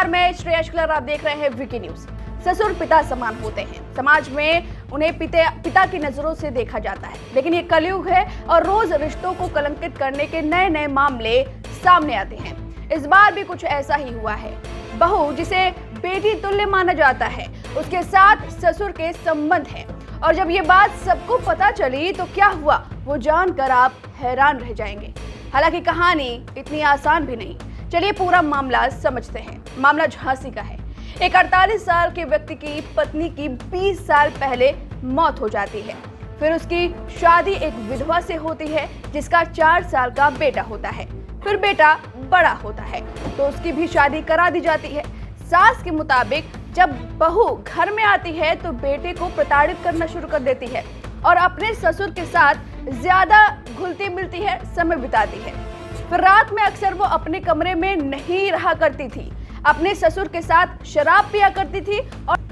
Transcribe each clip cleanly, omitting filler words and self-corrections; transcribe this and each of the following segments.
नमस्कार, मैं श्रेयस कलर, आप देख रहे हैं वीके न्यूज। ससुर पिता समान होते हैं। समाज में उन्हें पिता की नजरों से देखा जाता है, लेकिन ये कलयुग है और रोज रिश्तों को कलंकित करने के नए नए मामले सामने आते हैं। इस बार भी कुछ ऐसा ही हुआ है। बहू, जिसे बेटी तुल्य माना जाता है, उसके साथ ससुर के संबंध हैं। और जब ये बात सबको पता चली तो क्या हुआ, वो जानकर आप हैरान रह जाएंगे। हालांकि कहानी इतनी आसान भी नहीं। चलिए पूरा मामला समझते हैं। मामला झांसी का है। एक 48 साल के व्यक्ति की पत्नी की 20 साल पहले मौत हो जाती है। फिर उसकी शादी एक विधवा से होती है जिसका 4 साल का बेटा होता है। फिर बेटा बड़ा होता है तो उसकी भी शादी करा दी जाती है। सास के मुताबिक जब बहू घर में आती है तो बेटे को प्रताड़ित करना शुरू कर देती है और अपने ससुर के साथ ज्यादा घुलती मिलती है, समय बिताती है। फिर रात में अक्सर वो अपने कमरे में नहीं रहा करती थी, अपने ससुर के साथ शराब पिया करती थी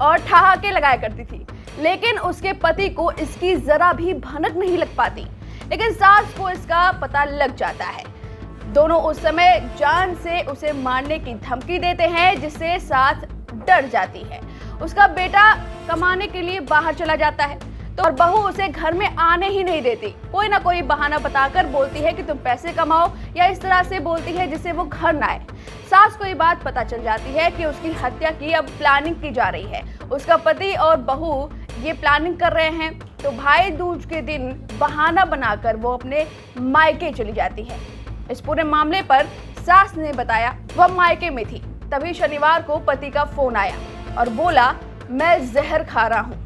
और ठहाके लगाया करती थी। लेकिन उसके पति को इसकी जरा भी भनक नहीं लग पाती, लेकिन सास को इसका पता लग जाता है। दोनों उस समय जान से उसे मारने की धमकी देते हैं, जिससे सास डर जाती है। उसका बेटा कमाने के लिए बाहर चला जाता है तो और बहू उसे घर में आने ही नहीं देती। कोई ना कोई बहाना बताकर बोलती है कि तुम पैसे कमाओ, या इस तरह से बोलती है जिससे वो घर ना आए। सास को ये बात पता चल जाती है कि उसकी हत्या की अब प्लानिंग की जा रही है। उसका पति और बहू ये प्लानिंग कर रहे हैं तो भाई दूज के दिन बहाना बनाकर वो अपने मायके चली जाती है। इस पूरे मामले पर सास ने बताया वह मायके में थी। तभी शनिवार को पति का फोन आया और बोला, मैं जहर खा रहा हूँ,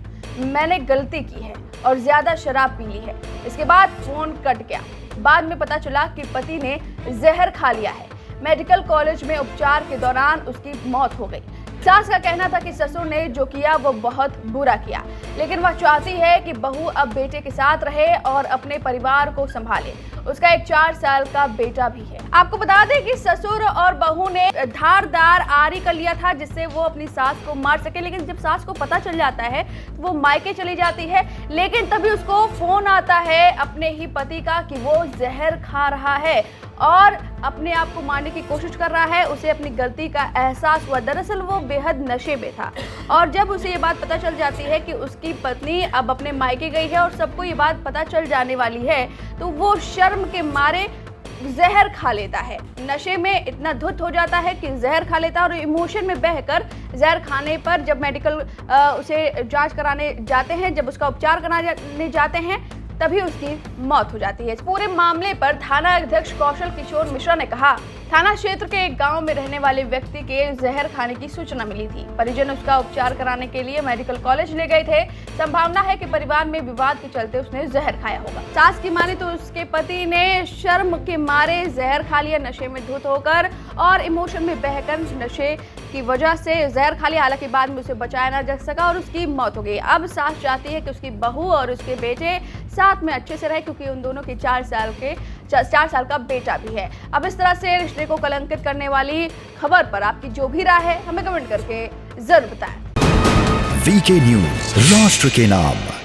मैंने गलती की है और ज्यादा शराब पी ली है। इसके बाद फोन कट गया। बाद में पता चला कि पति ने जहर खा लिया है। मेडिकल कॉलेज में उपचार के दौरान उसकी मौत हो गई। सास का कहना था कि ससुर ने जो किया वो बहुत बुरा किया, लेकिन वह चाहती है कि बहू अब बेटे के साथ रहे और अपने परिवार को संभाले। उसका एक 4 साल का बेटा भी है। आपको बता दें कि ससुर और बहू ने धारदार आरी कर लिया था जिससे वो अपनी सास को मार सके, लेकिन जब सास को पता चल जाता है तो वो मायके चली जाती है। लेकिन तभी उसको फोन आता है अपने ही पति का कि वो जहर खा रहा है और अपने आप को मारने की कोशिश कर रहा है। उसे अपनी गलती का एहसास हुआ। दरअसल वो बेहद नशे में था और जब उसे ये बात पता चल जाती है कि उसकी पत्नी अब अपने मायके गई है और सबको ये बात पता चल जाने वाली है, तो वो शर्म के मारे जहर खा लेता है। नशे में इतना धुत हो जाता है कि जहर खा लेता है और इमोशन में बहकर जहर खाने पर जब मेडिकल उसे जांच कराने जाते हैं, जब उसका उपचार कराने जाते हैं, तभी उसकी मौत हो जाती है। इस पूरे मामले पर थाना अध्यक्ष कौशल किशोर मिश्रा ने कहा, थाना क्षेत्र के एक गांव में रहने वाले व्यक्ति के जहर खाने की सूचना मिली थी। परिजन उसका उपचार कराने के लिए मेडिकल कॉलेज ले गए थे। संभावना है कि परिवार में विवाद के चलते उसने जहर खाया होगा। सास की माने तो उसके पति ने शर्म के मारे जहर खा लिया, नशे में धुत होकर और इमोशन में बहकर नशे की वजह से जहर खा लिया। हालांकि बाद में उसे बचाया ना जा सका और उसकी मौत हो गई। अब सास चाहती है कि उसकी बहू और उसके बेटे साथ में अच्छे से रहे, क्योंकि उन दोनों के 4 साल का बेटा भी है। अब इस तरह से रिश्ते को कलंकित करने वाली खबर पर आपकी जो भी राय है हमें कमेंट करके जरूर बताएं। वीके न्यूज, राष्ट्र के नाम।